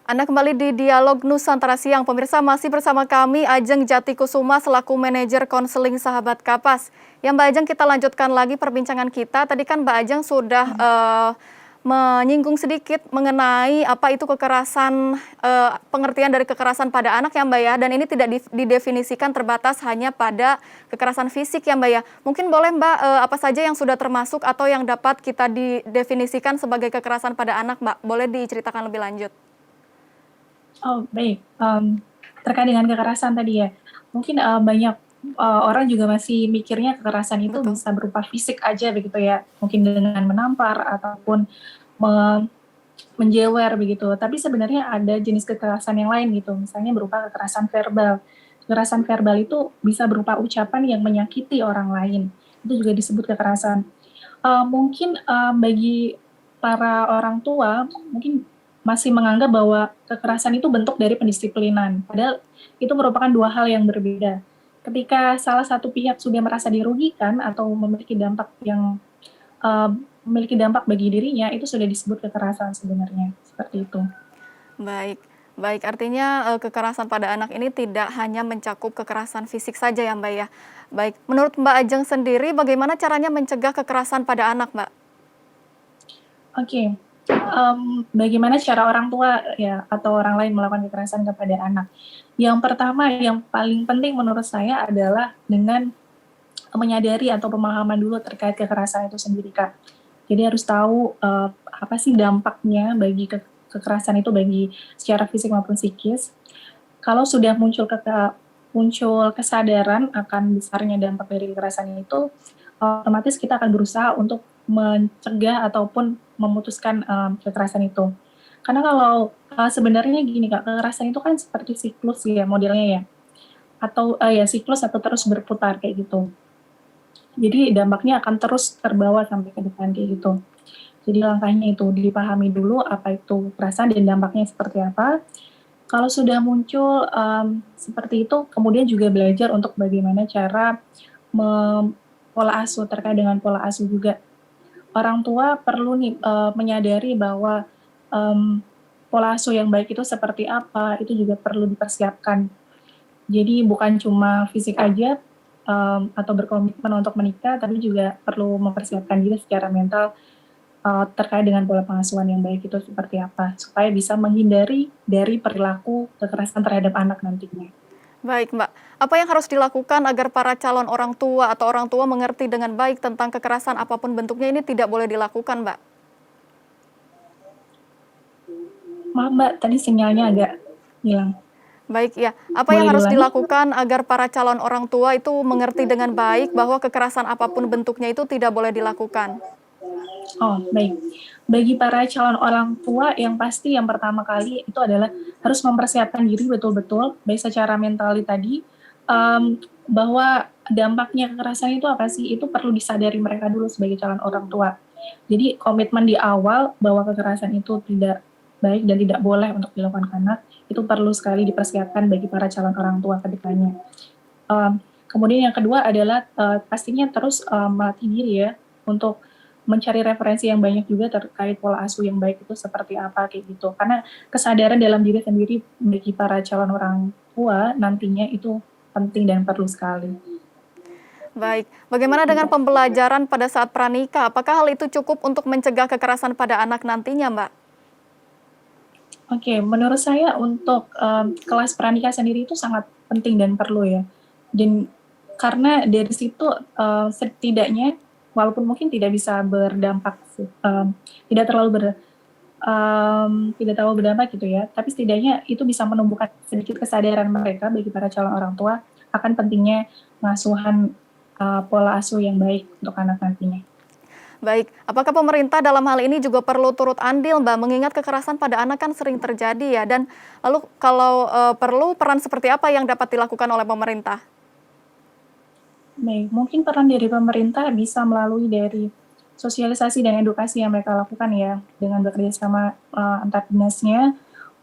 Anda kembali di Dialog Nusantara Siang. Pemirsa, masih bersama kami Ajeng Jatikusuma selaku manajer konseling Sahabat Kapas. Ya Mbak Ajeng, kita lanjutkan lagi perbincangan kita. Tadi kan Mbak Ajeng sudah menyinggung sedikit mengenai apa itu kekerasan, pengertian dari kekerasan pada anak ya Mbak ya. Dan ini tidak didefinisikan terbatas hanya pada kekerasan fisik ya Mbak ya. Mungkin boleh Mbak, apa saja yang sudah termasuk atau yang dapat kita didefinisikan sebagai kekerasan pada anak Mbak? Boleh diceritakan lebih lanjut? Oh, baik. Terkait dengan kekerasan tadi ya, mungkin, banyak, orang juga masih mikirnya kekerasan itu Betul. bisa berupa fisik aja begitu ya, mungkin dengan menampar ataupun me menjewer begitu. Tapi sebenarnya ada jenis kekerasan yang lain gitu, misalnya berupa kekerasan verbal. Kekerasan verbal itu bisa berupa ucapan yang menyakiti orang lain, itu juga disebut kekerasan. Mungkin, bagi para orang tua, mungkin masih menganggap bahwa kekerasan itu bentuk dari pendisiplinan, padahal itu merupakan 2 hal yang berbeda. Ketika salah satu pihak sudah merasa dirugikan atau eee, memiliki dampak bagi dirinya, itu sudah disebut kekerasan sebenarnya, seperti itu. Baik, baik. Artinya, kekerasan pada anak ini tidak hanya mencakup kekerasan fisik saja ya, Mbak, ya. Baik, menurut Mbak Ajeng sendiri bagaimana caranya mencegah kekerasan pada anak, Mbak? Oke, bagaimana cara orang tua ya atau orang lain melakukan kekerasan kepada anak? Yang pertama yang paling penting menurut saya adalah dengan menyadari atau pemahaman dulu terkait kekerasan itu sendiri, Kak. Jadi harus tahu, apa sih dampaknya bagi kekerasan itu bagi secara fisik maupun psikis. Kalau sudah muncul kesadaran akan besarnya dampak dari kekerasan itu, otomatis kita akan berusaha untuk mencegah ataupun memutuskan, kekerasan itu. Karena kalau, sebenarnya gini, Kak, kekerasan itu kan seperti siklus ya modelnya ya, atau, ya siklus atau terus berputar kayak gitu. Jadi dampaknya akan terus terbawa sampai ke depan kayak gitu. Jadi langkahnya itu dipahami dulu apa itu perasaan dan dampaknya seperti apa. Kalau sudah muncul, seperti itu kemudian juga belajar untuk bagaimana cara pola asuh, terkait dengan pola asuh juga. Orang tua perlu nih, menyadari bahwa, mmm, pola asuh yang baik itu seperti apa, itu juga perlu dipersiapkan. Jadi bukan cuma fisik aja, atau berkomitmen untuk menikah, tapi juga perlu mempersiapkan diri secara mental, terkait dengan pola pengasuhan yang baik itu seperti apa, supaya bisa menghindari dari perilaku kekerasan terhadap anak nantinya. Baik, Mbak. Apa yang harus dilakukan agar para calon orang tua atau orang tua mengerti dengan baik tentang kekerasan apapun bentuknya ini tidak boleh dilakukan, Mbak? Maaf Mbak, tadi sinyalnya agak hilang. Baik, ya. Apa yang Boleh harus diulangi? dilakukan agar para calon orang tua itu mengerti dengan baik bahwa kekerasan apapun bentuknya itu tidak boleh dilakukan? Oh, baik. Bagi para calon orang tua yang pasti yang pertama kali itu adalah harus mempersiapkan diri betul-betul, baik secara mentali tadi, bahwa dampaknya kekerasan itu apa sih, itu perlu disadari mereka dulu sebagai calon orang tua. Jadi komitmen di awal bahwa kekerasan itu tidak baik dan tidak boleh untuk dilakukan ke anak, itu perlu sekali dipersiapkan bagi para calon orang tua ke depannya. Kemudian yang kedua adalah, pastinya terus, melatih diri ya, untuk mencari referensi yang banyak juga terkait pola asuh yang baik itu seperti apa, kayak gitu. Karena kesadaran dalam diri sendiri bagi para calon orang tua nantinya itu penting dan perlu sekali. Baik. Bagaimana dengan pembelajaran pada saat pranikah? Apakah hal itu cukup untuk mencegah kekerasan pada anak nantinya, Mbak? Oke, menurut saya untuk, kelas pranikah sendiri itu sangat penting dan perlu ya. Dan karena dari situ, setidaknya walaupun mungkin tidak bisa berdampak tidak terlalu tidak terlalu berdampak gitu ya, tapi setidaknya itu bisa menumbuhkan sedikit kesadaran mereka bagi para calon orang tua akan pentingnya pengasuhan, pola asuh yang baik untuk anak nantinya. Baik, apakah pemerintah dalam hal ini juga perlu turut andil, Mbak? Mengingat kekerasan pada anak kan sering terjadi ya, dan lalu kalau, perlu peran seperti apa yang dapat dilakukan oleh pemerintah? Baik, mungkin peran dari pemerintah bisa melalui dari sosialisasi dan edukasi yang mereka lakukan ya, dengan bekerja sama, antar dinasnya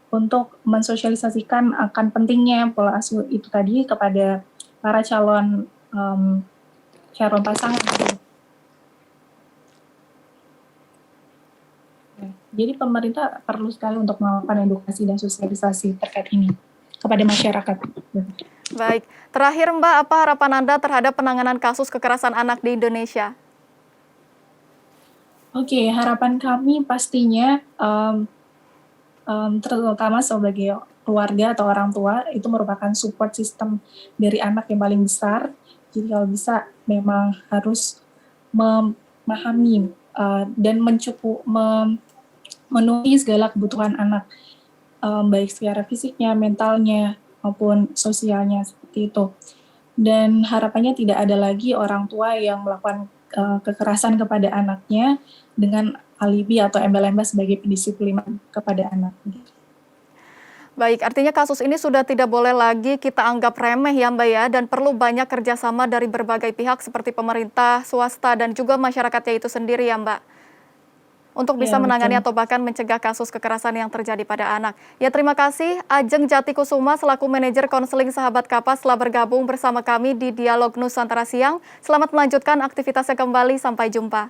untuk mensosialisasikan akan pentingnya pola asuh itu tadi kepada para calon pasangan gitu. Jadi pemerintah perlu sekali untuk melakukan edukasi dan sosialisasi terkait ini kepada masyarakat. Baik, terakhir Mbak, apa harapan Anda terhadap penanganan kasus kekerasan anak di Indonesia? Oke, harapan kami pastinya terutama sebagai keluarga atau orang tua itu merupakan support system dari anak yang paling besar. Jadi kalau bisa memang harus memahami dan memenuhi segala kebutuhan anak, baik secara fisiknya, mentalnya, maupun sosialnya seperti itu. Dan harapannya tidak ada lagi orang tua yang melakukan kekerasan kepada anaknya dengan alibi atau embel-embel sebagai pendisiplinan kepada anak. Baik, artinya kasus ini sudah tidak boleh lagi kita anggap remeh ya Mbak ya, dan perlu banyak kerjasama dari berbagai pihak seperti pemerintah, swasta, dan juga masyarakatnya itu sendiri ya Mbak, untuk bisa Iya, menangani betul. atau bahkan mencegah kasus kekerasan yang terjadi pada anak. Ya terima kasih Ajeng Jati Kusuma selaku manajer konseling Sahabat Kapas telah bergabung bersama kami di Dialog Nusantara Siang. Selamat melanjutkan aktivitasnya kembali, sampai jumpa.